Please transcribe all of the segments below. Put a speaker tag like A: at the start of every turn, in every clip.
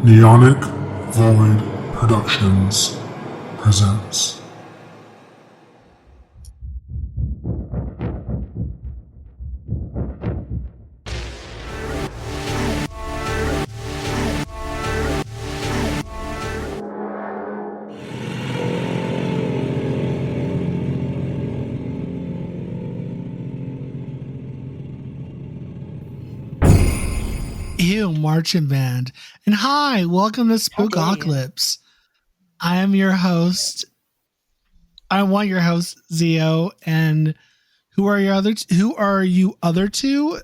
A: NeonicVoid Productions presents.
B: Ew, marching band. And hi, welcome to Spookocalypse. I am your host. I want your host, Zio. And who are you other two?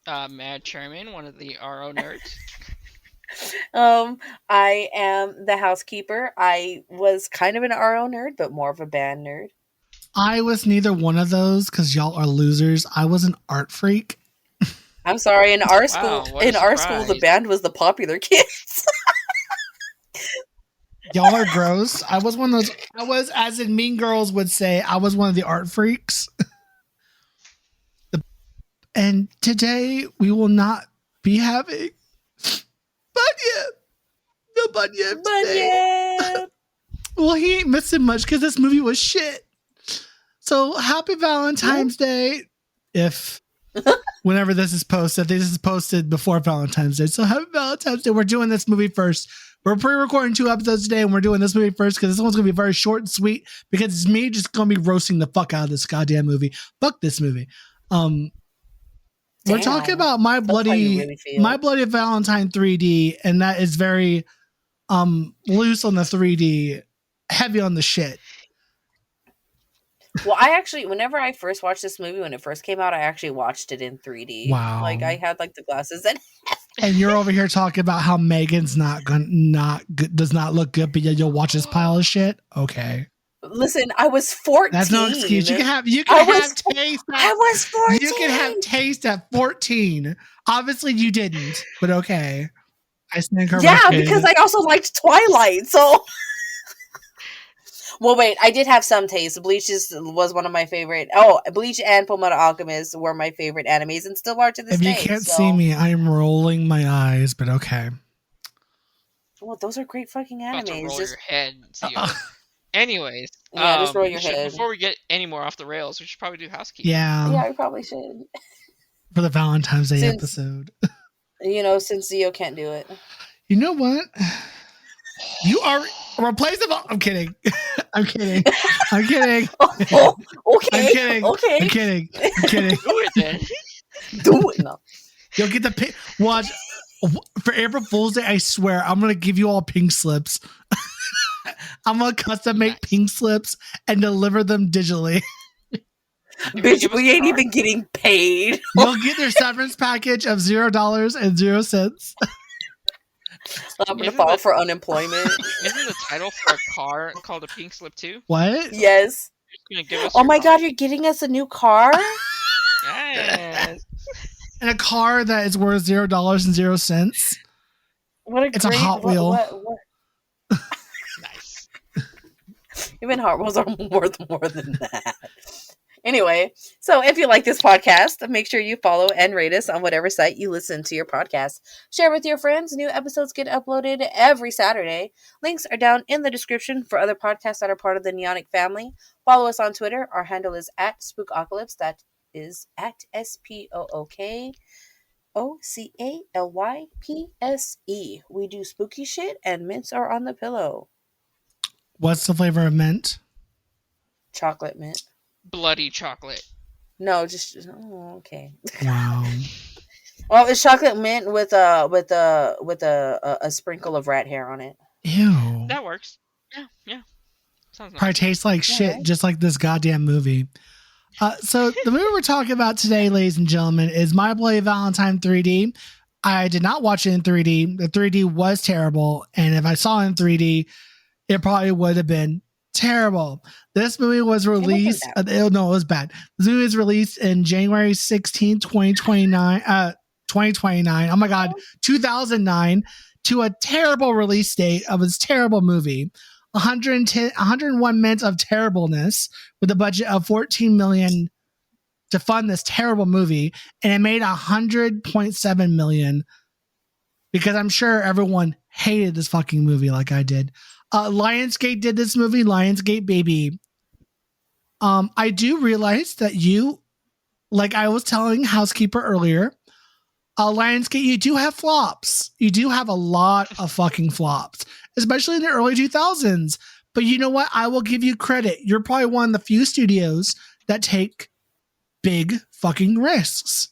C: Mad Sherman, one of the RO nerds.
D: I am the housekeeper. I was kind of an RO nerd, but more of a band nerd.
B: I was neither one of those because y'all are losers. I was an art freak.
D: I'm sorry. In our
C: Wow,
D: school,
C: what a
D: the
C: surprise.
D: band was the popular kids.
B: Y'all are gross. I was one of those. I was, as in Mean Girls would say, I was one of the art freaks. And today we will not be having the Bunyip today. Well, he ain't missing much because this movie was shit. So happy Valentine's Day. If whenever this is posted, this is posted before Valentine's Day. So happy Valentine's Day. We're doing this movie first. We're pre-recording 2 episodes today, and we're doing this movie first because this one's going to be very short and sweet because it's me just going to be roasting the fuck out of this goddamn movie. Fuck this movie. We're talking about My Bloody Valentine 3D, and that is very loose on the 3D, heavy on the shit.
D: Well, I actually, whenever I first watched this movie, when it first came out, I actually watched it in 3D.
B: Wow.
D: Like, I had like the glasses
B: and you're over here talking about how Megan's does not look good, but yet you'll watch this pile of shit. Okay.
D: Listen, I was 14.
B: That's no excuse. You can have taste.
D: I was 14.
B: You can have taste at 14. Obviously, you didn't, but okay. I stand corrected.
D: Yeah, because I also liked Twilight. So, well, wait, I did have some taste. Bleach was one of my favorite. Oh, Bleach and Fullmetal Alchemist were my favorite animes, and still are to this day.
B: If you can't see me, I'm rolling my eyes, but okay.
D: Well, those are great fucking animes.
C: About to roll your head. Anyways,
D: yeah, just roll your head.
C: Before we get any more off the rails, we should probably do housekeeping.
D: Yeah, we probably should.
B: For the Valentine's Day episode.
D: Since Zio can't do it.
B: You know what? You are replaceable. I'm kidding. I'm kidding.
D: Oh, okay.
B: I'm kidding.
C: Do it then.
D: Do it now.
B: You'll get the pink. Watch. For April Fool's Day, I swear, I'm going to give you all pink slips. I'm going to custom make pink slips and deliver them digitally.
D: Bitch, we ain't even getting paid.
B: You'll get their severance package of $0.00.
D: I'm going to file for unemployment.
C: Isn't the title for a car called a pink slip too?
B: What?
D: Yes. Oh my God, you're getting us a new car?
C: Yes.
B: And a car that is worth $0.00. It's a Hot Wheel.
D: What?
C: Nice.
D: Even Hot Wheels are worth more than that. Anyway, so if you like this podcast, make sure you follow and rate us on whatever site you listen to your podcast. Share with your friends. New episodes get uploaded every Saturday. Links are down in the description for other podcasts that are part of the Neonic family. Follow us on Twitter. Our handle is @Spookocalypse. That is @SPOOKOCALYPSE. We do spooky shit and mints are on the pillow.
B: What's the flavor of mint?
D: Chocolate mint.
C: Bloody chocolate.
D: No, just okay.
B: Wow.
D: Well, it's chocolate mint with a sprinkle of rat hair on it.
B: Ew.
C: That works. Yeah. Sounds nice.
B: Probably tastes like shit, just like this goddamn movie. So the movie we're talking about today, ladies and gentlemen, is My Bloody Valentine 3D. I did not watch it in 3D. The 3D was terrible, and if I saw it in 3D, it probably would have been terrible. This movie was released. It was bad. This movie was released in January 16, 2029. 2029. Oh my God, 2009, to a terrible release date of this terrible movie. 101 minutes of terribleness with a budget of $14 million to fund this terrible movie, and it made $100.7 million because I'm sure everyone hated this fucking movie like I did. Lionsgate did this movie, Lionsgate Baby. I do realize that you, like I was telling Housekeeper earlier, Lionsgate, you do have flops. You do have a lot of fucking flops, especially in the early 2000s. But you know what? I will give you credit. You're probably one of the few studios that take big fucking risks,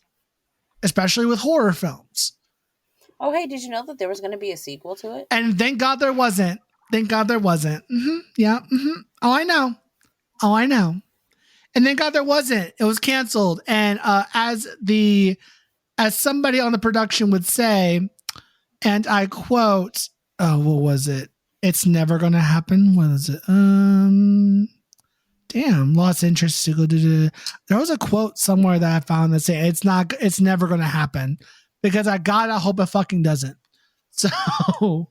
B: especially with horror films.
D: Oh, hey, did you know that there was going to be a sequel to it?
B: And thank God there wasn't. Thank God there wasn't. Yeah. Oh, I know. And thank God there wasn't. It was canceled. And as somebody on the production would say, and I quote, what was it? It's never going to happen. What is it? Damn, lost interest. There was a quote somewhere that I found that said it's never going to happen, because I gotta hope it fucking doesn't. So,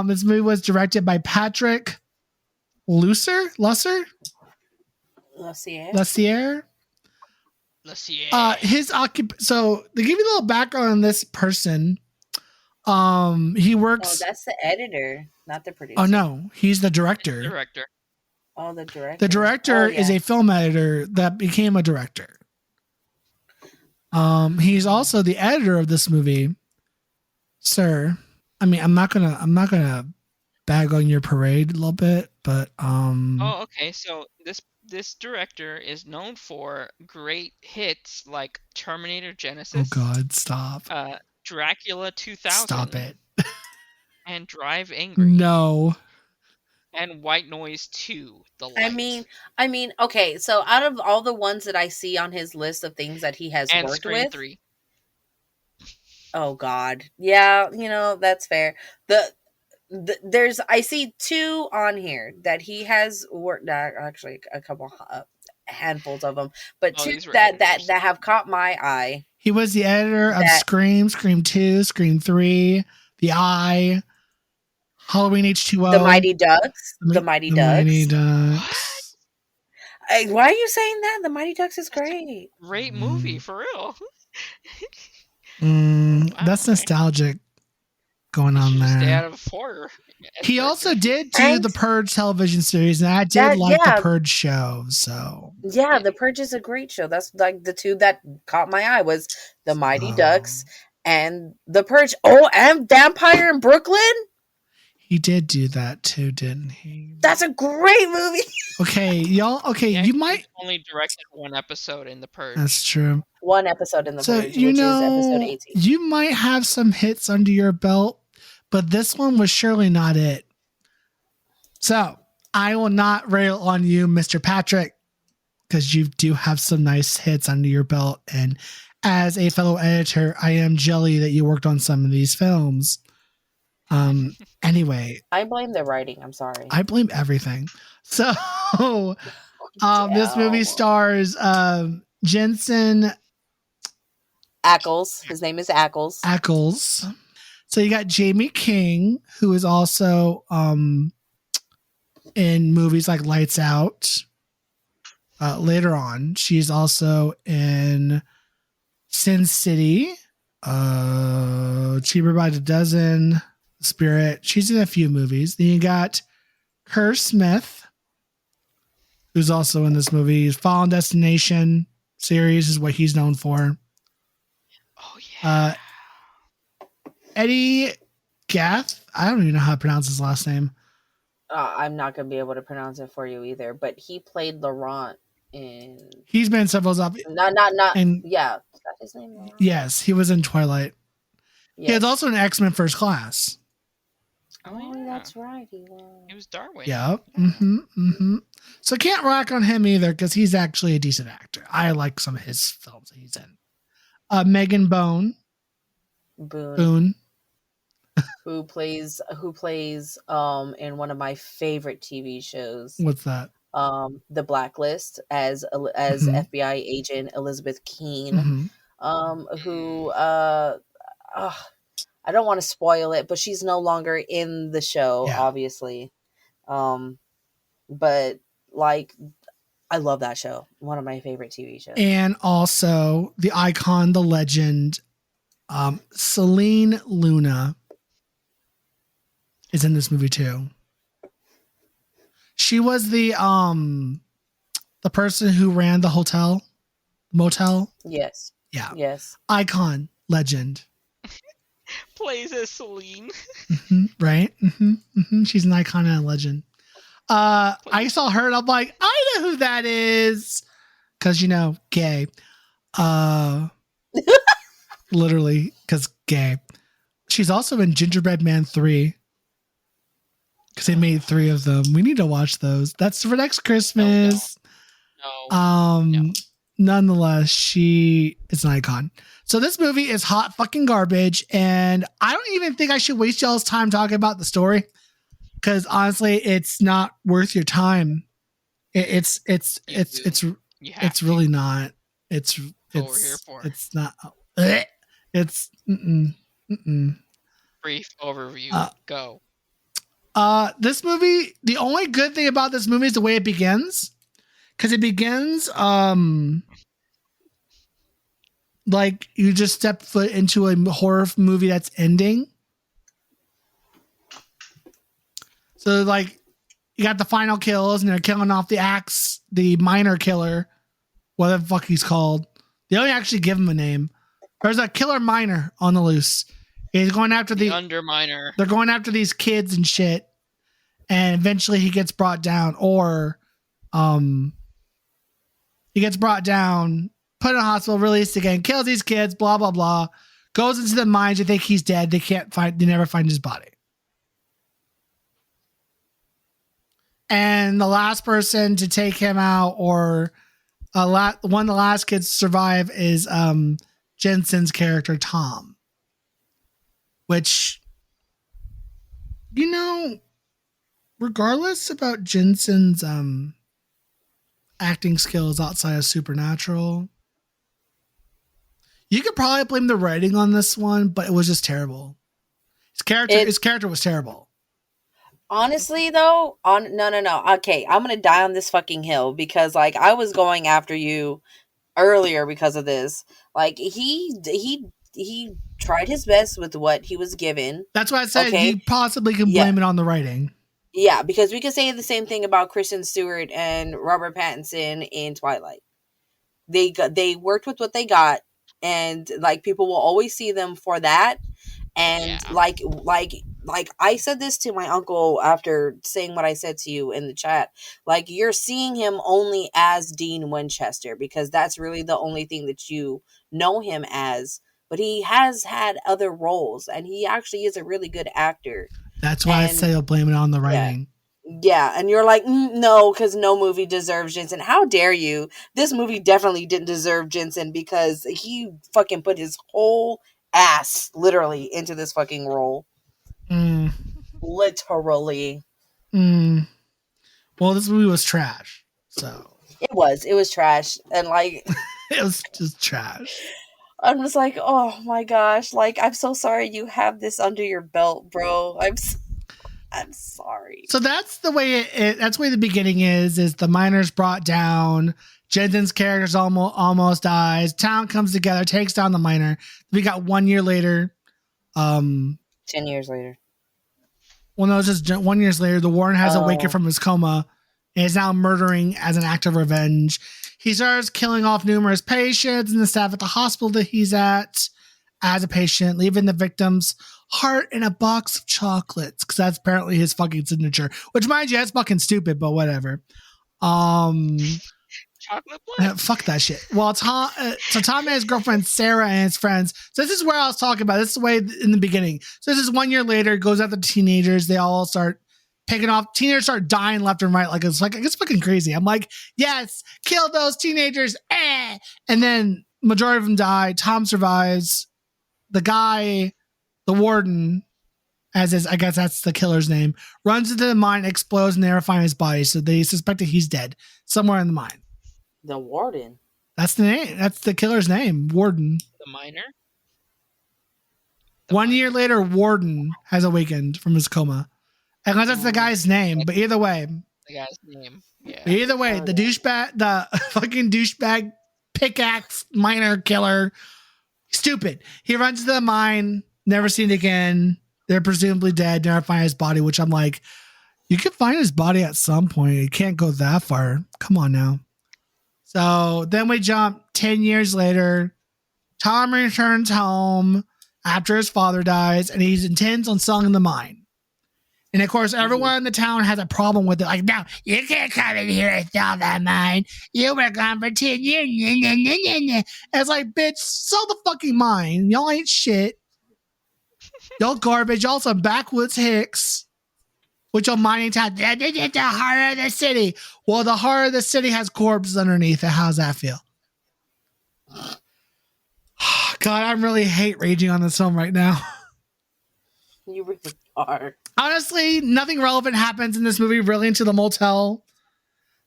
B: this movie was directed by Patrick Lussier. So to give you a little background on this person, he works.
D: Oh, that's the editor, not the producer.
B: Oh no, he's the director.
D: Oh, the director.
B: The director is a film editor that became a director. He's also the editor of this movie, sir. I mean, I'm not gonna bag on your parade a little bit, but
C: Oh, okay. So this director is known for great hits like Terminator Genesis.
B: Oh God, stop.
C: Dracula 2000.
B: Stop it.
C: And Drive Angry.
B: No.
C: And White Noise 2, The Light.
D: I mean, okay, so out of all the ones that I see on his list of things that he has worked
C: Scream
D: with,
C: 3.
D: Oh God, yeah, that's fair. There's I see 2 on here that he has worked. Actually, a couple handfuls of them, but 2 that have caught my eye.
B: He was the editor of Scream 2, Scream 3, The Eye, Halloween H2O,
D: The Mighty Ducks. The Mighty Ducks. Why are you saying that? The Mighty Ducks is great.
C: Great movie, for real.
B: That's nostalgic going on there.
C: Stay out of horror.
B: He also did do the Purge television series, and I did like the Purge show. So
D: yeah, the Purge is a great show. That's like the 2 that caught my eye was the Mighty Ducks and the Purge. Oh, and Vampire in Brooklyn.
B: He did do that too, didn't he?
D: That's a great movie.
B: Okay, y'all. Okay, you might
C: only directed 1 episode in the Purge.
B: That's true.
D: 1 episode in the Purge, which is episode 18.
B: You might have some hits under your belt, but this one was surely not it. So I will not rail on you, Mr. Patrick, because you do have some nice hits under your belt. And as a fellow editor, I am jelly that you worked on some of these films. Anyway,
D: I blame the writing. I'm sorry.
B: I blame everything. So, this movie stars Jensen
D: Ackles. His name is
B: Ackles. So you got Jamie King, who is also in movies like Lights Out. Later on, she's also in Sin City, Cheaper by the Dozen, Spirit. She's in a few movies. Then you got Kerr Smith, who's also in this movie. Fallen Destination series is what he's known for.
C: Oh yeah.
B: Eddie Gath. I don't even know how to pronounce his last name.
D: I'm not going to be able to pronounce it for you either. But he played Laurent in.
B: He's been in several.
D: Not.
B: And
D: yeah, is that his name? Laurent?
B: Yes, he was in Twilight. Yes. He was also in X-Men First Class.
D: Oh, yeah. That's right. He
C: was Darwin.
B: Yeah. So can't rock on him either because he's actually a decent actor. I like some of his films that he's in. Megan Boone. Who plays in one of my favorite TV shows. What's that?
D: The Blacklist as FBI agent Elizabeth Keene. Who I don't want to spoil it, but she's no longer in the show, obviously. But like I love that show. One of my favorite TV shows.
B: And also the icon, the legend, Celine Luna is in this movie too. She was the person who ran the motel.
D: Yes.
B: Yeah.
D: Yes.
B: Icon, legend.
C: Plays as Celine.
B: Right? She's an icon and a legend. I saw her and I'm like, I know who that is. Cause gay. Literally, cause gay. She's also in Gingerbread Man 3. Cause they made 3 of them. We need to watch those. That's for next Christmas.
C: No.
B: Nonetheless, she is an icon. So this movie is hot fucking garbage, and I don't even think I should waste y'all's time talking about the story, because honestly, it's not worth your time. It's really not. It's
C: what we're here for.
B: It's not. It's
C: Brief overview. Go.
B: This movie. The only good thing about this movie is the way it begins. Because it begins, like you just step foot into a horror movie that's ending. So, like, you got the final kills, and they're killing off the minor killer, whatever the fuck he's called. They don't actually give him a name. There's a killer minor on the loose. He's going after the
C: underminer.
B: They're going after these kids and shit, and eventually he gets brought down, or he gets brought down, put in a hospital, released again, kills these kids, blah, blah, blah. Goes into the mines. You think he's dead. They never find his body. And the last person to take him out, or one of the last kids to survive, is Jensen's character, Tom. Which, regardless about Jensen's acting skills outside of Supernatural, you could probably blame the writing on this one, but it was just terrible. His character was terrible.
D: Honestly, though, no. Okay, I'm gonna die on this fucking hill, because like I was going after you earlier because of this. Like he tried his best with what he was given.
B: That's why I said you possibly can blame it on the writing.
D: Yeah, because we could say the same thing about Kristen Stewart and Robert Pattinson in Twilight. They worked with what they got, and like people will always see them for that. And like I said this to my uncle after saying what I said to you in the chat. Like, you're seeing him only as Dean Winchester, because that's really the only thing that you know him as. But he has had other roles, and he actually is a really good actor.
B: That's why I say I'll blame it on the writing.
D: Yeah, and you're like, no, because no movie deserves Jensen. How dare you? This movie definitely didn't deserve Jensen, because he fucking put his whole ass, literally, into this fucking role. Literally.
B: Well, this movie was trash, so.
D: It was trash, and like...
B: it was just trash.
D: I'm just like, oh my gosh, like, I'm so sorry you have this under your belt, bro. I'm sorry.
B: So that's the way that's the way the beginning is the miners brought down. Jensen's character's almost dies. Town comes together, takes down the miner. We got 1 year later.
D: 10 years later.
B: Well, no, it's just 1 year later. The warden has awakened from his coma and is now murdering as an act of revenge. He starts killing off numerous patients and the staff at the hospital that he's at as a patient, leaving the victim's heart in a box of chocolates, because that's apparently his fucking signature. Which, mind you, that's fucking stupid, but whatever.
C: Chocolate blood?
B: Fuck that shit. Well, Tom and his girlfriend Sarah and his friends. So this is where I was talking about. This is the way in the beginning. So this is 1 year later. Goes after teenagers. They all start picking off. Teenagers start dying left and right. It's fucking crazy. I'm like, yes, kill those teenagers. And then majority of them die. Tom survives. The guy, the warden, as is, I guess that's the killer's name, runs into the mine, explodes, and they never find his body. So they suspect that he's dead somewhere in the mine.
D: The warden.
B: That's the name. That's the killer's name, Warden.
C: The miner?
B: 1 year later, Warden has awakened from his coma. Unless that's the guy's name. But either way,
C: the guy's name. Yeah.
B: But either way, the fucking douchebag pickaxe miner killer, stupid. He runs to the mine, never seen again. They're presumably dead. Never find his body, which I'm like, you can find his body at some point. It can't go that far. Come on now. So then we jump 10 years later. Tom returns home after his father dies, and he intends on selling the mine. And of course, everyone in the town has a problem with it. Like, no, you can't come in here and sell that mine. You were gone for 10 years. And it's like, bitch, sell the fucking mine. Y'all ain't shit. Y'all garbage. Y'all some backwoods hicks. With your mining town. The heart of the city. Well, the heart of the city has corpses underneath it. How's that feel? God, I really hate raging on this film right now.
D: You really are.
B: Honestly, nothing relevant happens in this movie really until the motel.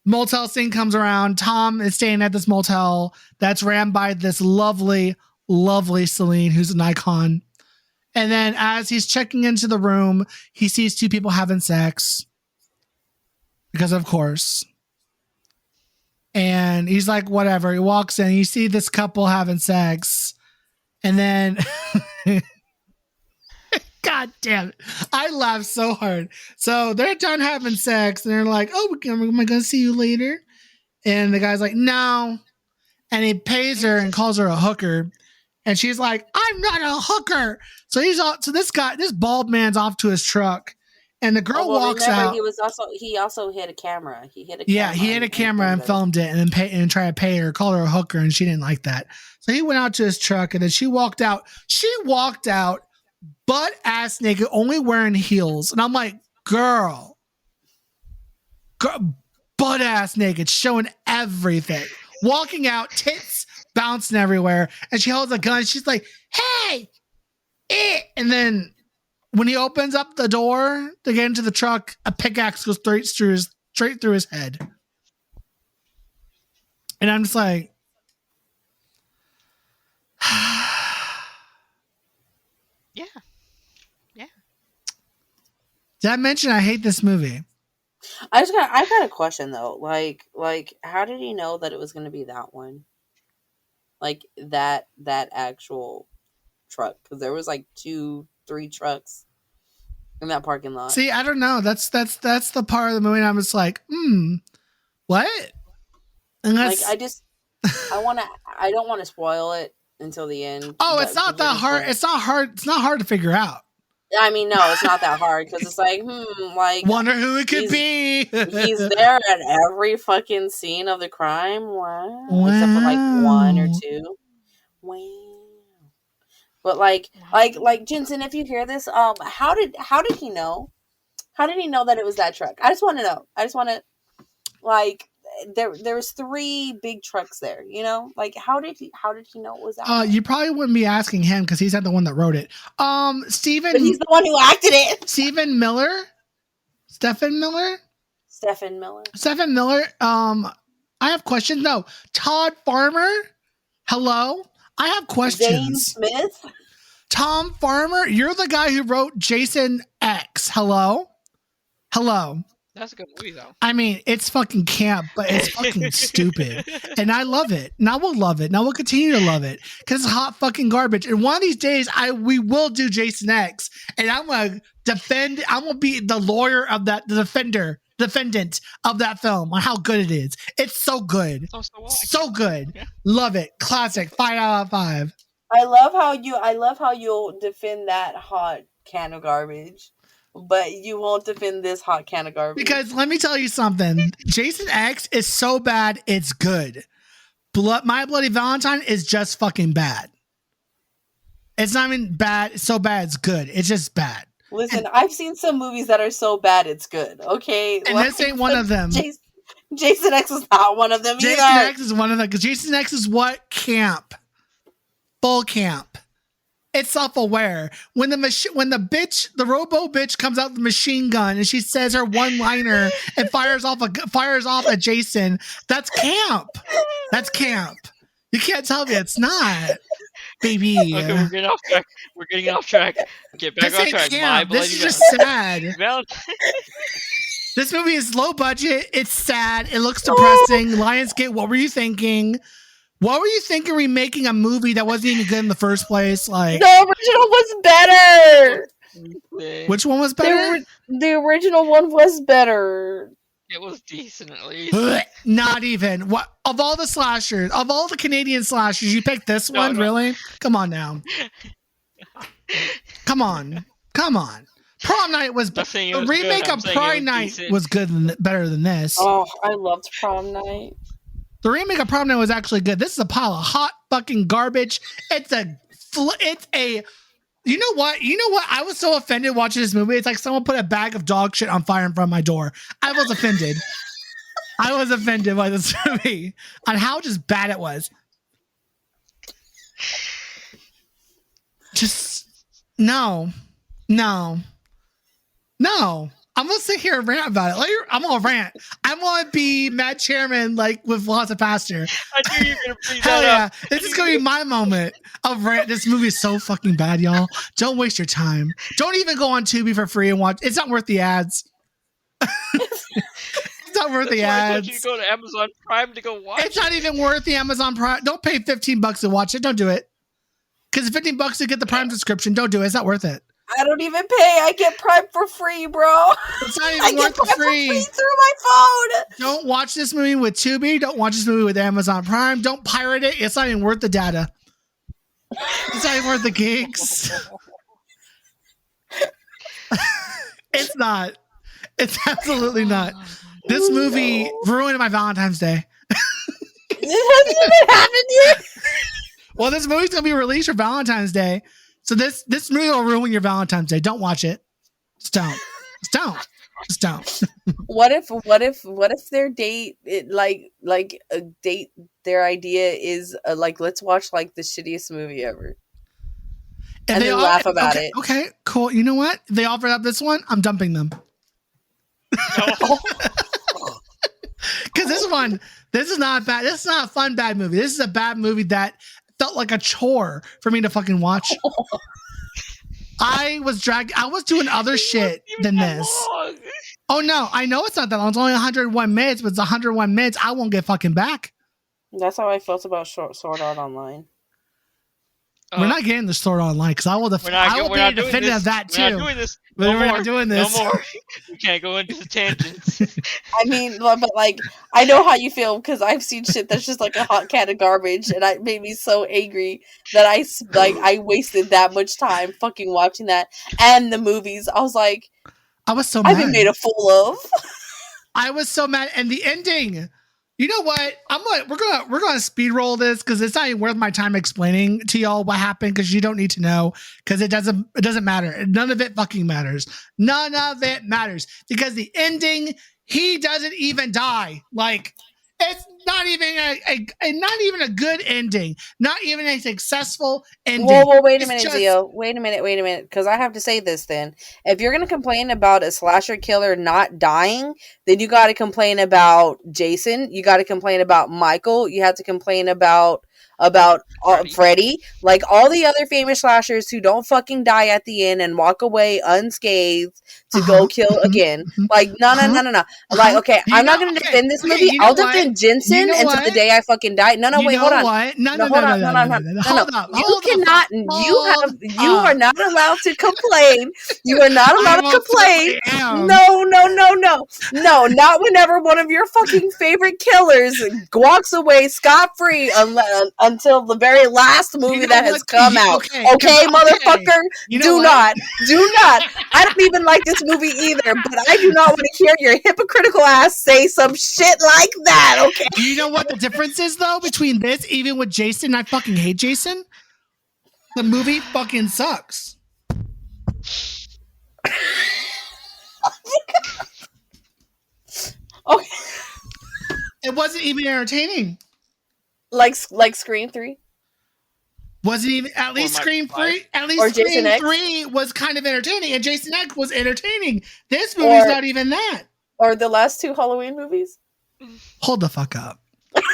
B: Motel scene comes around. Tom is staying at this motel that's ran by this lovely, lovely Celine, who's an icon. And then as he's checking into the room, he sees two people having sex. Because of course. And he's like, whatever. He walks in. You see this couple having sex. And then... God damn it. I laughed so hard. So they're done having sex. And they're like, oh, am I going to see you later? And the guy's like, no. And he pays her and calls her a hooker. And she's like, I'm not a hooker. So this bald man's off to his truck. And the girl walks out.
D: He also hit a camera. He hit a
B: camera and filmed it and tried to pay her, call her a hooker, and she didn't like that. So he went out to his truck and then she walked out. She walked out butt ass naked, only wearing heels. And I'm like, girl, butt ass naked, showing everything. Walking out, tits bouncing everywhere. And she holds a gun. She's like, hey, and then when he opens up the door to get into the truck, a pickaxe goes straight through his head. And I'm just like,
C: yeah.
B: Did I mention I hate this movie?
D: I got a question though. Like, how did he know that it was going to be that one? Like that actual truck? Because there was like 2-3 trucks in that parking lot.
B: See, I don't know. That's the part of the movie. And I'm just like, what? Unless,
D: like, I don't want to spoil it until the end.
B: Oh, it's not that hard. It's not hard. It's not hard to figure out.
D: I mean, no, it's not that hard because it's like, like,
B: wonder who it could be.
D: He's there at every fucking scene of the crime. Wow. Except for like 1 or 2. Wow. But like Jensen, if you hear this, how did he know? How did he know that it was that truck? I just want to know. Like, there was 3 big trucks there, you know? Like, how did he know it was that?
B: You probably wouldn't be asking him because he's not the one that wrote it. Stephen.
D: But he's the one who acted it.
B: Stephen Miller. I have questions. No, Todd Farmer. Hello. I have questions.
D: Zane Smith.
B: Tom Farmer. You're the guy who wrote Jason X. Hello.
C: That's a good movie, though.
B: I mean, it's fucking camp, but it's fucking stupid. And I love it. And I will love it. And I will continue to love it. Because it's hot fucking garbage. And one of these days, we will do Jason X. And I'm going to be the lawyer of that, the defendant of that film on how good it is. It's so good. So good. Yeah. Love it. Classic. 5 out of 5.
D: I love how you'll defend that hot can of garbage. But you won't defend this hot can of garbage.
B: Because let me tell you something. Jason X is so bad, it's good. My Bloody Valentine is just fucking bad. It's not even bad. It's so bad, it's good. It's just bad.
D: Listen, I've seen some movies that are so bad, it's good. Okay?
B: And this ain't one of them.
D: Jason X is not one of them either.
B: Jason X is one of them. Because Jason X is what? Camp. Full camp. It's self-aware. When the robo bitch comes out with the machine gun and she says her one-liner and fires off at Jason, that's camp. That's camp. You can't tell me it's not, baby.
C: Okay, we're getting off track. Get back on track.
B: Camp. This is just sad. This movie is low budget. It's sad. It looks depressing. Lionsgate, what were you thinking? What were you thinking remaking a movie that wasn't even good in the first place? Like
D: The original was better.
B: which one was better?
D: The original one was better.
C: It was decent at least.
B: Not even. What of all the slashers, of all the Canadian slashers, you picked this one?
C: No.
B: Really? Come on now. Come on. Prom Night was
C: I'm saying it
B: the
C: was
B: remake
C: good. I'm
B: of
C: saying it
B: Prom
C: was
B: Night
C: decent.
B: was better than this.
D: Oh, I loved Prom Night.
B: The remake of Prom Night was actually good. This is a pile of hot fucking garbage. It's a. You know what? I was so offended watching this movie. It's like someone put a bag of dog shit on fire in front of my door. I was offended. I was offended by this movie on how just bad it was. Just no. I'm gonna sit here and rant about it. I'm gonna rant. I'm gonna be Mad Chairman like with lots of pasture.
C: I knew you were gonna bring
B: Hell
C: that
B: yeah.
C: up.
B: This is going to be my moment of rant. This movie is so fucking bad, y'all. Don't waste your time. Don't even go on Tubi for free and watch. It's not worth the ads. It's not worth the
C: That's why I told
B: ads.
C: you to go to Amazon Prime to go watch
B: It's not even worth the Amazon Prime. Don't pay $15 to watch it. Don't do it. Because $15 to get the Prime subscription. Don't do it. It's not worth it.
D: I don't even pay. I get Prime for free, bro.
B: It's not
D: I
B: even
D: get
B: worth the
D: Prime for
B: free.
D: free through my phone.
B: Don't watch this movie with Tubi. Don't watch this movie with Amazon Prime. Don't pirate it. It's not even worth the data. It's not even worth the gigs. It's not. It's absolutely not. This movie ruined my Valentine's Day.
D: It hasn't even happened yet.
B: Well, this movie's gonna be released for Valentine's Day, so this movie will ruin your Valentine's Day. Don't watch it. Just don't.
D: What if their date their idea is like, let's watch like the shittiest movie ever. And they laugh about it.
B: Okay, cool. You know what? They offered up this one. I'm dumping them. Because this is not bad. This is not a fun bad movie. This is a bad movie that felt like a chore for me to fucking watch. I was doing other shit than this. Oh no, I know it's not that long. It's only 101 minutes, but it's 101 minutes. I won't get fucking back.
D: That's how I felt about Sword Art Online.
B: We're not getting the Sword Online because I will be a defendant of that too.
C: We're not doing this.
B: We're not doing this.
C: No more. We can't go into the tangents.
D: I mean, but like, I know how you feel because I've seen shit that's just like a hot can of garbage, and it made me so angry that I wasted that much time fucking watching that and the movies. I was like,
B: I was so mad.
D: I've been made a fool of.
B: I was so mad, and the ending. You know what? We're gonna speed roll this because it's not even worth my time explaining to y'all what happened because you don't need to know because it doesn't matter. None of it fucking matters. None of it matters because the ending, he doesn't even die. Like it's not even a good ending. Not even a successful ending.
D: Whoa, wait a minute, Zio. Wait a minute. Because I have to say this then. If you're going to complain about a slasher killer not dying, then you got to complain about Jason. You got to complain about Michael. You have to complain about Freddy. Like all the other famous slashers who don't fucking die at the end and walk away unscathed to go kill again. Like, no. Like, okay, I'm not going to defend this movie. I'll defend Jensen until the day I fucking die. No, wait, hold on.
B: No.
D: Hold up. You are not allowed to complain. You are not allowed to complain. No. No, not whenever one of your fucking favorite killers walks away scot-free until the very last movie that has come out. Okay, motherfucker? Do not. I don't even like this movie either, but I do not want to hear your hypocritical ass say some shit like that, okay?
B: Do you know what the difference is, though, between this, even with Jason? I fucking hate Jason. The movie fucking sucks.
D: Okay.
B: It wasn't even entertaining.
D: Like Scream 3?
B: Wasn't even at least Scream 3. At least
D: or
B: Scream 3 was kind of entertaining, and Jason X was entertaining. This movie's not even that.
D: Or the last two Halloween movies?
B: Hold the fuck up.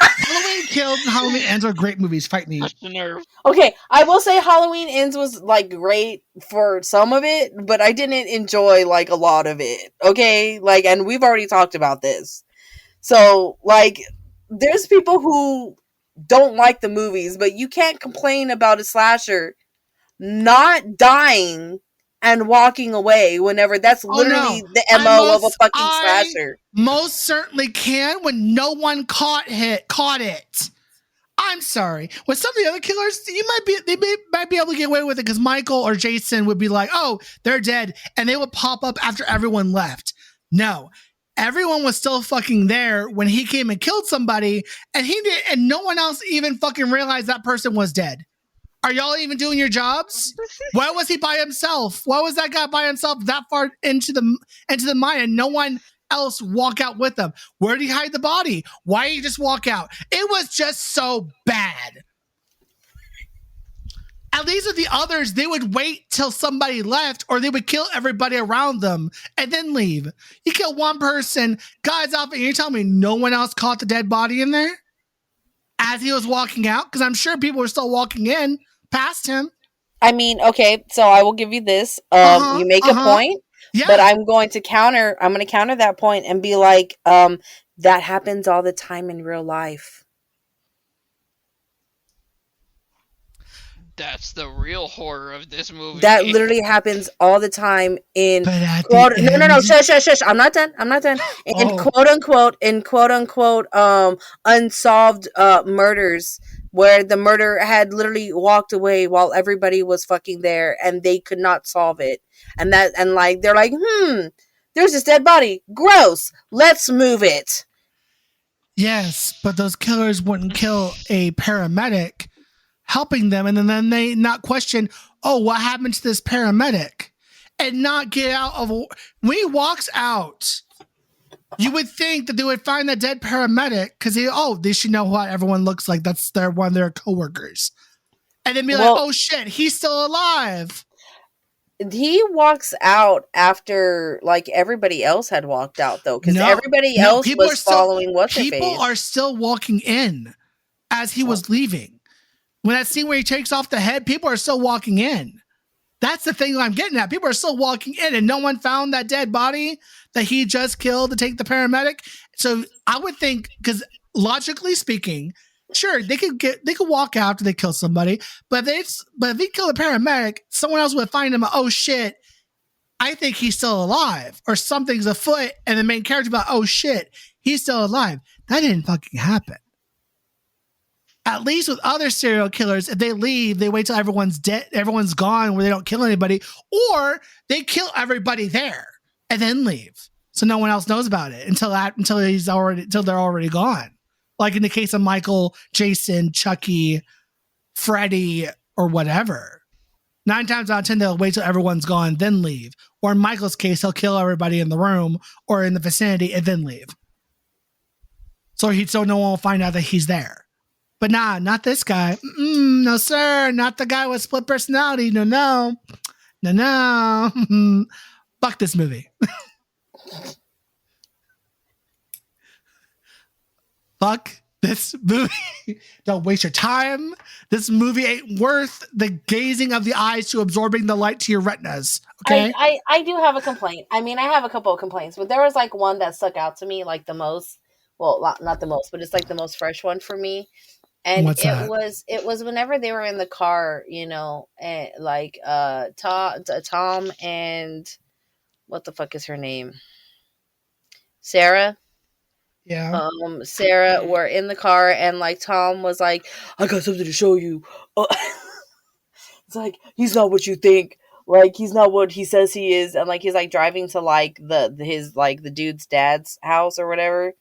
B: Halloween Kills and Halloween Ends are great movies. Fight me.
C: Touch the nerve.
D: Okay, I will say Halloween Ends was like great for some of it, but I didn't enjoy like a lot of it. Okay, like, and we've already talked about this. So, like, there's people who don't like the movies, but you can't complain about a slasher not dying and walking away whenever that's literally the MO of a fucking slasher.
B: Most certainly can when no one caught it. I'm sorry. With some of the other killers, they might be able to get away with it because Michael or Jason would be like, "Oh, they're dead," and they would pop up after everyone left. No, everyone was still fucking there when he came and killed somebody, and and no one else even fucking realized that person was dead. Are y'all even doing your jobs? Why was he by himself? Why was that guy by himself that far into the mine and no one else walk out with him? Where did he hide the body? Why did he just walk out? It was just so bad. At least with the others, they would wait till somebody left or they would kill everybody around them and then leave. You kill one person, guy's off, and you're telling me no one else caught the dead body in there as he was walking out? Because I'm sure people were still walking in past him.
D: I mean, okay, so I will give you this. You make a point, but I'm going to counter that point and be like, that happens all the time in real life.
C: That's the real horror of this movie.
D: That literally happens all the time in no, shush. I'm not done. In quote unquote unsolved murders where the murder had literally walked away while everybody was fucking there and they could not solve it. And like they're like, there's this dead body. Gross. Let's move it.
B: Yes, but those killers wouldn't kill a paramedic helping them, and then they not question, oh, what happened to this paramedic, and not get out of. When he walks out, you would think that they would find the dead paramedic because they should know what everyone looks like. That's one of their coworkers, and then be like, oh shit, he's still alive.
D: He walks out after like everybody else had walked out though, because everybody else was following what's her face.
B: People are still walking in as he was leaving. When that scene where he takes off the head, people are still walking in. That's the thing I'm getting at. People are still walking in, and no one found that dead body that he just killed to take the paramedic. So I would think, because logically speaking, sure, they could walk out after they kill somebody, but if he killed a paramedic, someone else would find him. Oh shit, I think he's still alive, or something's afoot, and the main character about, oh shit, he's still alive. That didn't fucking happen. At least with other serial killers, if they leave, they wait till everyone's dead, everyone's gone, where they don't kill anybody, or they kill everybody there and then leave, so no one else knows about it until they're already gone. Like in the case of Michael, Jason, Chucky, Freddy, or whatever. 9 times out of 10, they'll wait till everyone's gone, then leave. Or in Michael's case, he'll kill everybody in the room or in the vicinity and then leave. So no one will find out that he's there. But nah, not this guy. No, sir. Not the guy with split personality. No. Fuck this movie. Fuck this movie. Don't waste your time. This movie ain't worth the gazing of the eyes to absorbing the light to your retinas. Okay?
D: I do have a complaint. I mean, I have a couple of complaints, but there was like one that stuck out to me like the most. Well, not the most, but it's like the most fresh one for me. And it was whenever they were in the car, and like Tom and what the fuck is her name? Sarah.
B: Yeah.
D: Sarah were in the car, and like Tom was like, I got something to show you. It's like, he's not what you think. Like, he's not what he says he is. And like he's like driving to like the dude's dad's house or whatever.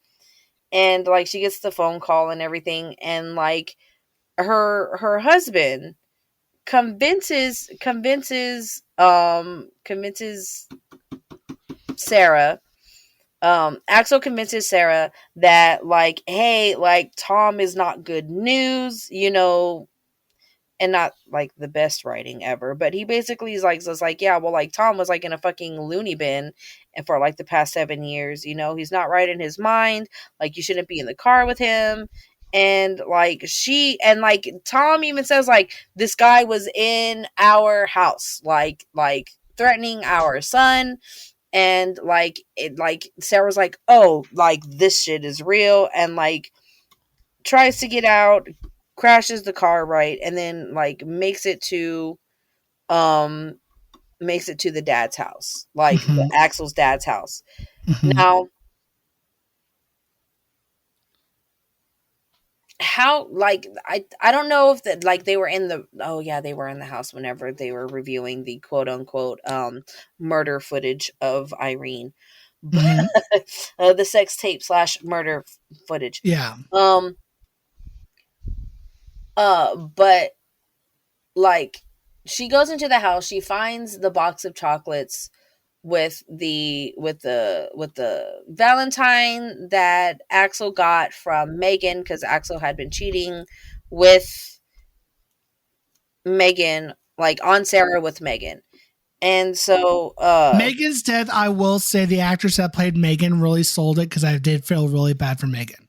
D: And like she gets the phone call and everything, and like her husband convinces Sarah. Axel convinces Sarah that like, hey, like Tom is not good news, and not like the best writing ever, but he basically is like, yeah, well, like Tom was like in a fucking loony bin and for like the past 7 years, he's not right in his mind. Like, you shouldn't be in the car with him. And like Tom even says like this guy was in our house, like threatening our son. And like Sarah's like, oh, like this shit is real, and like tries to get out, crashes the car, right, and then like makes it to the dad's house, like the Axel's dad's house. Now, how, like, I don't know if that, like, they were in the, oh yeah, they were in the house whenever they were reviewing the quote unquote murder footage of Irene. The sex tape / murder footage.
B: Yeah.
D: But like she goes into the house, she finds the box of chocolates with the Valentine that Axel got from Megan, because Axel had been cheating with Megan, like on Sarah with Megan. And so
B: Megan's death, I will say the actress that played Megan really sold it, because I did feel really bad for Megan.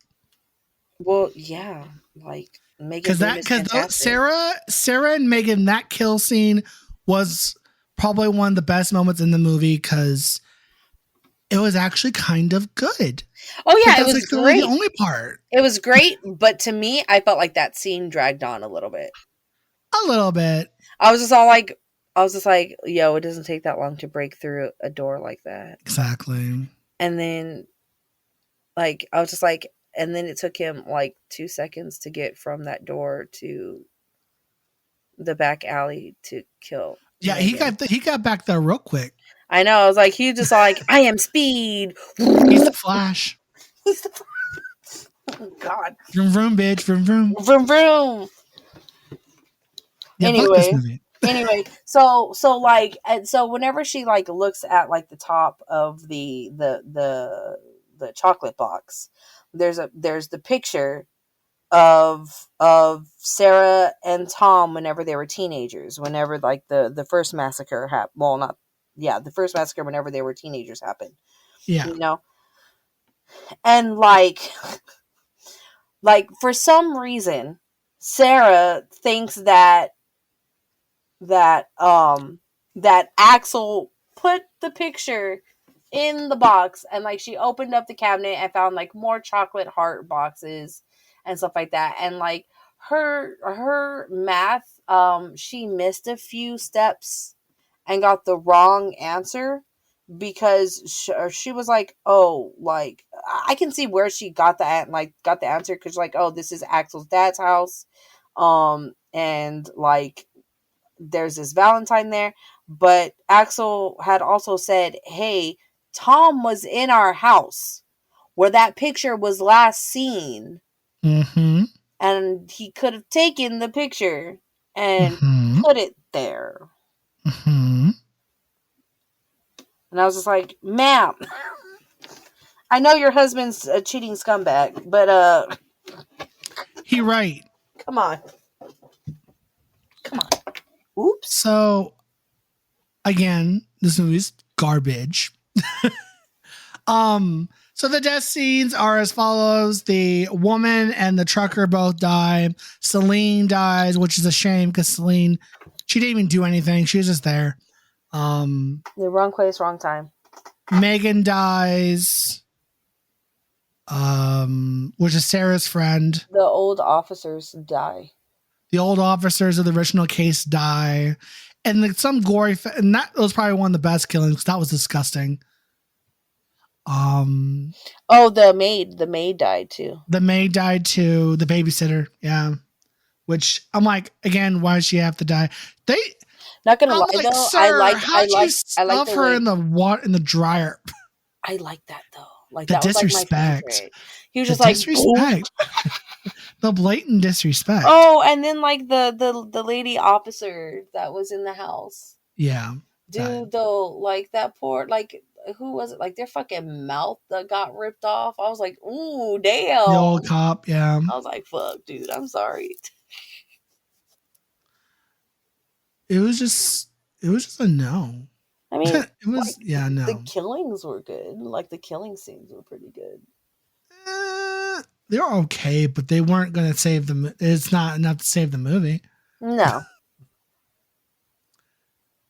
D: Well, yeah, like Megan,
B: because Sarah and Megan, that kill scene was probably one of the best moments in the movie, because it was actually kind of good.
D: Oh yeah, it was like great.
B: The only part.
D: It was great, but to me, I felt like that scene dragged on a little bit.
B: A little bit.
D: I was just like, yo, it doesn't take that long to break through a door like that.
B: Exactly.
D: And then, like, I was just like, and then it took him like 2 seconds to get from that door to the back alley to kill.
B: Yeah,
D: Megan.
B: he got back there real quick.
D: I know. I was like, he just like, I am Speed.
B: He's the Flash.
D: He's the Flash. Oh God.
B: Vroom vroom, bitch. Vroom vroom.
D: Vroom vroom.
B: Yeah,
D: anyway, so like, and so whenever she like looks at like the top of the chocolate box, there's the picture of Sarah and Tom whenever they were teenagers, whenever like the first massacre happened. Well, the first massacre whenever they were teenagers happened.
B: Yeah.
D: You know? And like for some reason, Sarah thinks that Axel put the picture in the box, and like she opened up the cabinet and found like more chocolate heart boxes and stuff like that. And like her math, she missed a few steps and got the wrong answer, because she was like, oh, like I can see where she got the answer, because like, oh, this is Axel's dad's house, and like there's this Valentine there, but Axel had also said, hey, Tom was in our house where that picture was last seen, and he could have taken the picture and put it there. And I was just like, ma'am, I know your husband's a cheating scumbag, but
B: he right.
D: Come on. Oops.
B: So, again, this movie's garbage. So the death scenes are as follows. The woman and the trucker both die. Celine dies, which is a shame, because Celine, she didn't even do anything. She was just there.
D: The wrong place, wrong time.
B: Megan dies, which is Sarah's friend.
D: The old officers die.
B: The old officers of the original case die. And some gory, and that was probably one of the best killings, because that was disgusting.
D: Oh, the maid died too.
B: The maid died too. The babysitter, yeah. Which I'm like, again, why does she have to die?
D: Not gonna lie though,
B: Sir,
D: I like
B: her in the water in the dryer.
D: I like that though. Like
B: the
D: that
B: disrespect.
D: Was like my favorite. He was just
B: disrespect. The blatant disrespect.
D: Oh, and then like the lady officer that was in the house.
B: Yeah.
D: Dude, though, like that poor, like, who was it? Like their fucking mouth that got ripped off. I was like, ooh, damn.
B: The old cop, yeah.
D: I was like, fuck, dude, I'm sorry.
B: It was just a no.
D: I mean,
B: it was,
D: like,
B: yeah, no.
D: The killings were good. Like the killing scenes were pretty good.
B: They're okay, but they weren't going to save them. It's not enough to save the movie.
D: No.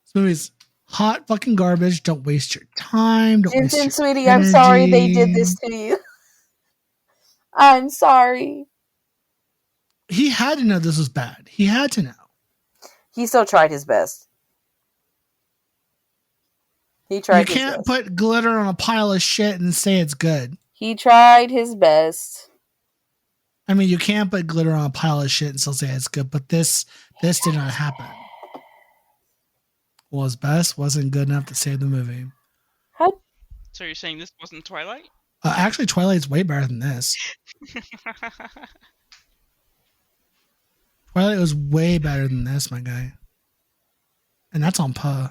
B: This movie's hot fucking garbage. Don't waste your time. Don't waste
D: Jensen,
B: your
D: sweetie,
B: energy.
D: I'm sorry they did this to you. I'm sorry.
B: He had to know this was bad. He had to know.
D: He still tried his best. He tried his
B: You can't
D: best.
B: put glitter on a pile of shit and say it's good.
D: He tried his best.
B: I mean, you can't put glitter on a pile of shit and still say it's good, but this did not happen. Well, his best wasn't good enough to save the movie.
D: How?
C: So you're saying this wasn't Twilight?
B: Actually, Twilight's way better than this. Twilight was way better than this, my guy. And that's on Puh.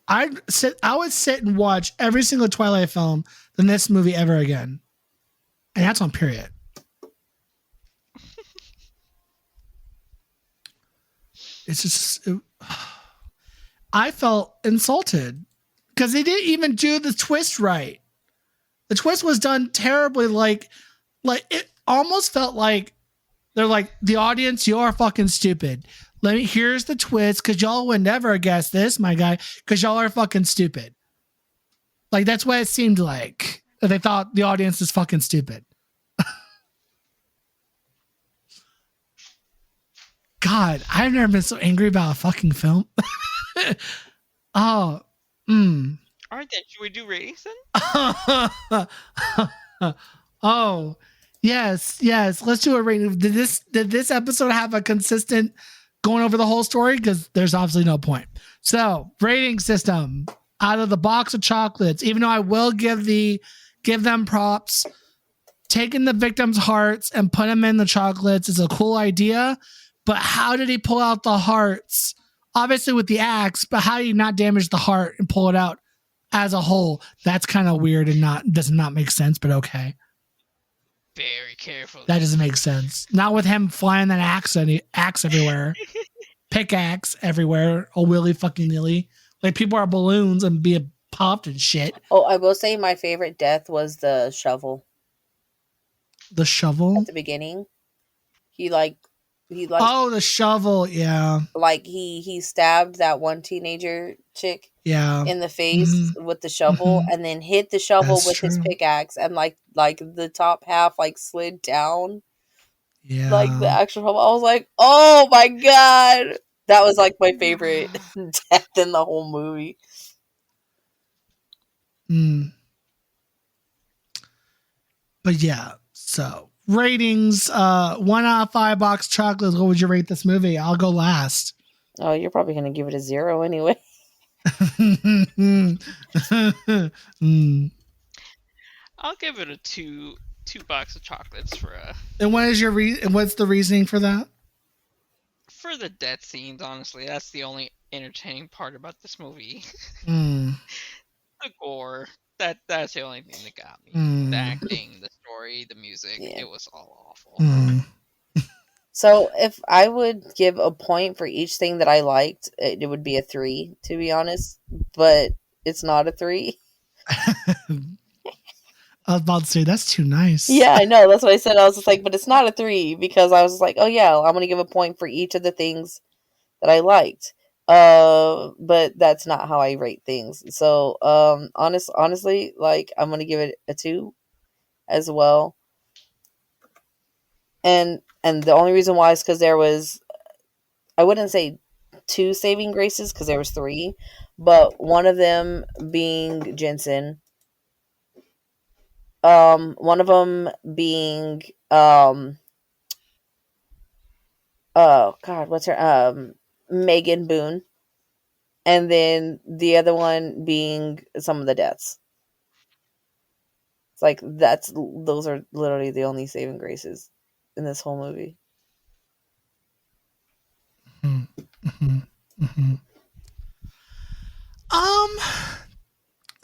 B: I would sit and watch every single Twilight film than this movie ever again. And that's on period. It's just... I felt insulted because they didn't even do the twist right. The twist was done terribly. Like it almost felt like they're like, the audience, you are fucking stupid. Here's the twist, because y'all would never guess this, my guy, because y'all are fucking stupid. Like, that's what it seemed like. They thought the audience is fucking stupid. God, I've never been so angry about a fucking film. Oh,
C: Alright then, should we do ratings then?
B: Oh, yes. Let's do a rating. Did this episode have a consistent going over the whole story? Because there's obviously no point. So, rating system out of the box of chocolates. Even though I will give them props, taking the victims' hearts and put them in the chocolates is a cool idea. But how did he pull out the hearts? Obviously with the axe, but how do you not damage the heart and pull it out as a whole? That's kind of weird and does not make sense, but okay.
C: Very careful.
B: That doesn't make sense. Not with him flying that axe everywhere. Pickaxe everywhere. Oh, willy fucking nilly. Like people are balloons and being popped and shit.
D: Oh, I will say my favorite death was the shovel.
B: The shovel?
D: At the beginning. He
B: oh, the shovel, yeah.
D: Like he stabbed that one teenager chick in the face with the shovel and then hit the shovel
B: That's
D: with
B: true.
D: his pickaxe and like the top half like slid down.
B: Yeah.
D: Like the actual shovel. I was like, oh my god. That was like my favorite death in the whole movie.
B: But yeah, so ratings, 1 out of 5 box chocolates. What would you rate this movie? I'll go last.
D: Oh, you're probably gonna give it a 0 anyway.
C: I'll give it a two box of chocolates for
B: And what is what's the reasoning for that?
C: for the death scenes. Honestly, that's the only entertaining part about this movie. The gore. That's the only thing that got me. The acting, the story, the music.
D: Yeah.
C: It was all awful.
D: So if I would give a point for each thing that I liked, it would be a 3, to be honest. But it's not a 3.
B: I was about to say, that's too nice.
D: Yeah, I know. That's what I said. I was just like, but it's not a 3 because I was just like, oh yeah, I'm going to give a point for each of the things that I liked. But that's not how I rate things. So, honestly, like I'm going to give it a 2 as well. And the only reason why is because there was, I wouldn't say 2 saving graces because there was 3, but one of them being Jensen. One of them being, oh God, what's her, Megan Boone. And then the other one being some of the deaths. It's like, those are literally the only saving graces in this whole movie.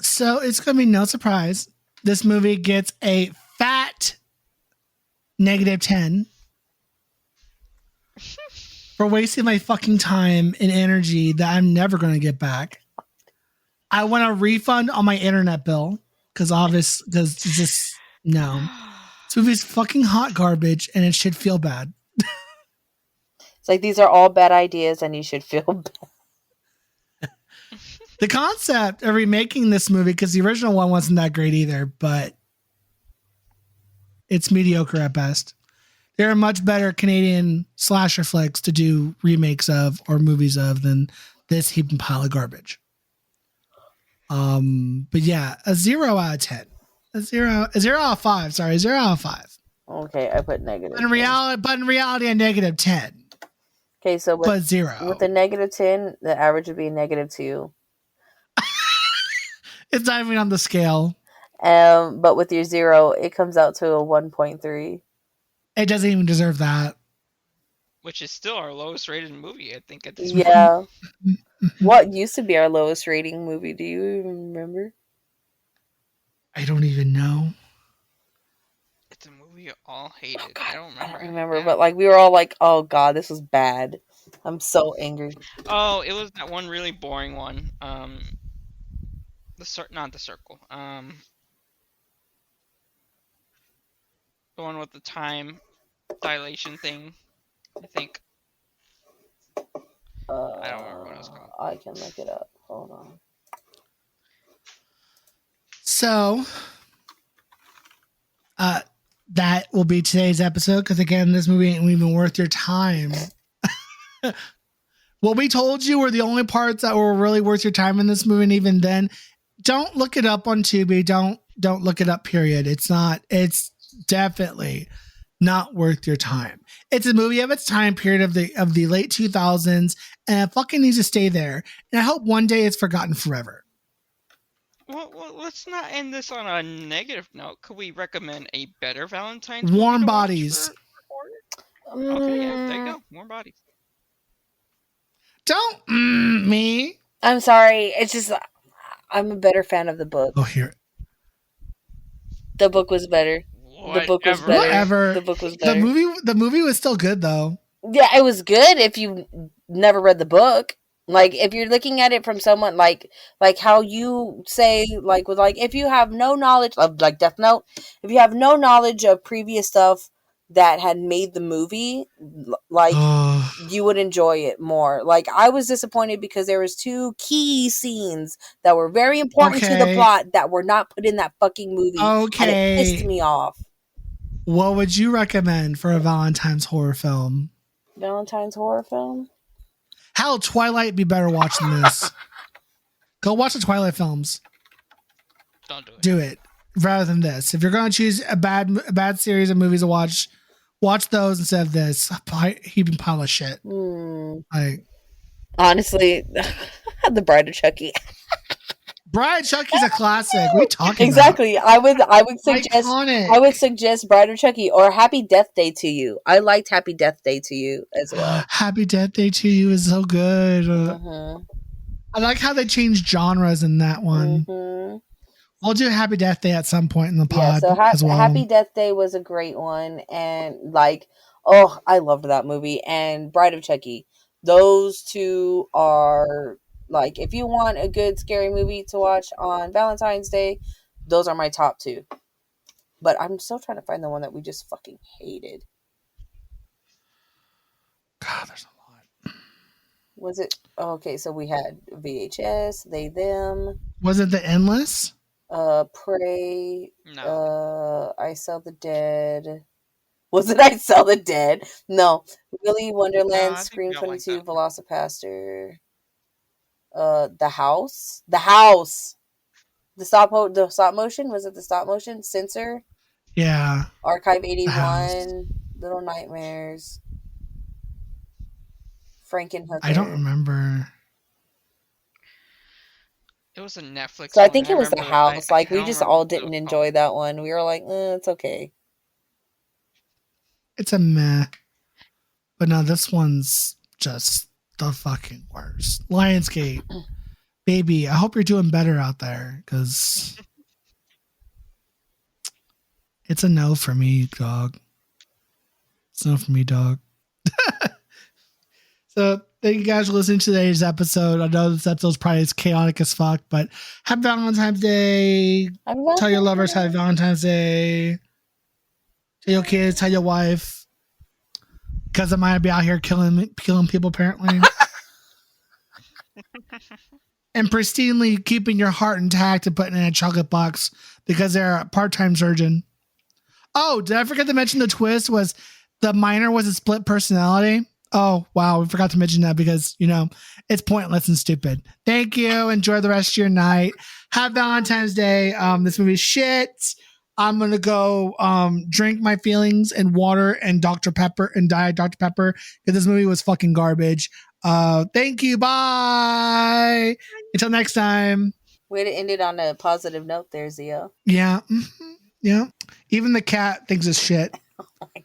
B: So it's gonna be no surprise. This movie gets a fat -10 for wasting my fucking time and energy that I'm never gonna get back. I want a refund on my internet bill because it's just no. This movie's fucking hot garbage, and it should feel bad.
D: It's like these are all bad ideas, and you should feel bad.
B: The concept of remaking this movie, because the original one wasn't that great either, but it's mediocre at best. There are much better Canadian slasher flicks to do remakes of or movies of than this heaping pile of garbage. But yeah, a 0 out of 10. A zero out of 5. Sorry, 0 out of 5.
D: Okay, I put negative.
B: But in reality, a negative 10.
D: Okay, so
B: but 0.
D: With a negative 10, the average would be a negative 2.
B: It's not even on the scale.
D: But with your 0, it comes out to a 1.3.
B: It doesn't even deserve that.
C: Which is still our lowest rated movie, I think, at this
D: point. What used to be our lowest rating movie? Do you even remember?
B: I don't even know.
C: It's a movie you all hated. Oh, God, I don't remember.
D: I don't remember, but like we were all like, "Oh God, this was bad." I'm so angry.
C: Oh, it was that one really boring one. Not the circle. The one with the time dilation thing, I think. I don't remember what it was called.
D: I can look it up. Hold on.
B: So, that will be today's episode, because again, this movie ain't even worth your time. What we told you were the only parts that were really worth your time in this movie, and even then, don't look it up on Tubi. Don't look it up, period. It's definitely not worth your time. It's a movie of its time period of the late 2000s, and it fucking needs to stay there. And I hope one day it's forgotten forever.
C: Well, let's not end this on a negative note. Could we recommend a better Valentine's
B: Warm Bodies.
C: Okay, yeah, there you go. Warm Bodies.
B: Don't me.
D: I'm sorry. It's just I'm a better fan of the book.
B: Oh, here.
D: The book was better. The book was better.
B: Whatever.
D: The book was better.
B: The movie was still good though.
D: Yeah, it was good if you never read the book. Like if you're looking at it from someone like how you say like with like if you have no knowledge of like Death Note, if you have no knowledge of previous stuff that had made the movie, like you would enjoy it more. Like I was disappointed because there was 2 key scenes that were very important to the plot that were not put in that fucking movie.
B: Okay.
D: And it pissed me off.
B: What would you recommend for a Valentine's horror film?
D: Valentine's horror film?
B: Hell, Twilight be better watching this. Go watch the Twilight films.
C: Don't do it.
B: Do it rather than this. If you're going to choose a bad series of movies to watch those instead of this heaping pile of shit. Like, honestly,
D: The Bride of Chucky.
B: Bride of Chucky's a classic. What are you talking
D: exactly.
B: about?
D: I would suggest Bride of Chucky or Happy Death Day to You. I liked Happy Death Day to You as well.
B: Happy Death Day to You is so good. I like how they changed genres in that one. We'll do Happy Death Day at some point in the pod as well.
D: Happy Death Day was a great one, and like, oh, I loved that movie. And Bride of Chucky. Those 2 are like, if you want a good scary movie to watch on Valentine's Day, those are my top 2. But I'm still trying to find the one that we just fucking hated.
B: God, there's a lot.
D: Was it? Okay, so we had VHS, They, Them.
B: Was it The Endless?
D: Prey.
C: No.
D: I Sell the Dead. Was it I Sell the Dead? No. Willy Wonderland, Scream 22, like Velocipaster. The House. The stop motion. Was it the stop motion? Censor.
B: Yeah.
D: Archive 81. Little Nightmares. Frankenhooker.
B: I don't remember.
C: It was a Netflix.
D: So I think it was The House. Like we just all didn't enjoy that one. We were like, it's okay.
B: It's a meh. But no, this one's just the fucking worst. Lionsgate. Baby, I hope you're doing better out there, because it's a no for me, dog. It's a no for me, dog. So thank you guys for listening to today's episode. I know this episode's probably as chaotic as fuck, but happy Valentine's Day. Tell your lovers happy Valentine's Day. Tell your kids, tell your wife. Because I might be out here killing people, apparently. And pristinely keeping your heart intact and putting it in a chocolate box because they're a part-time surgeon. Oh, did I forget to mention the twist was the minor was a split personality? Oh, wow. We forgot to mention that because, it's pointless and stupid. Thank you. Enjoy the rest of your night. Have Valentine's Day. This movie's shit. I'm going to go drink my feelings in water and Dr. Pepper and Diet Dr. Pepper because this movie was fucking garbage. Thank you. Bye. Until next time.
D: Way to end it on a positive note there, Zio.
B: Yeah. Mm-hmm. Yeah. Even the cat thinks it's shit.
D: Oh my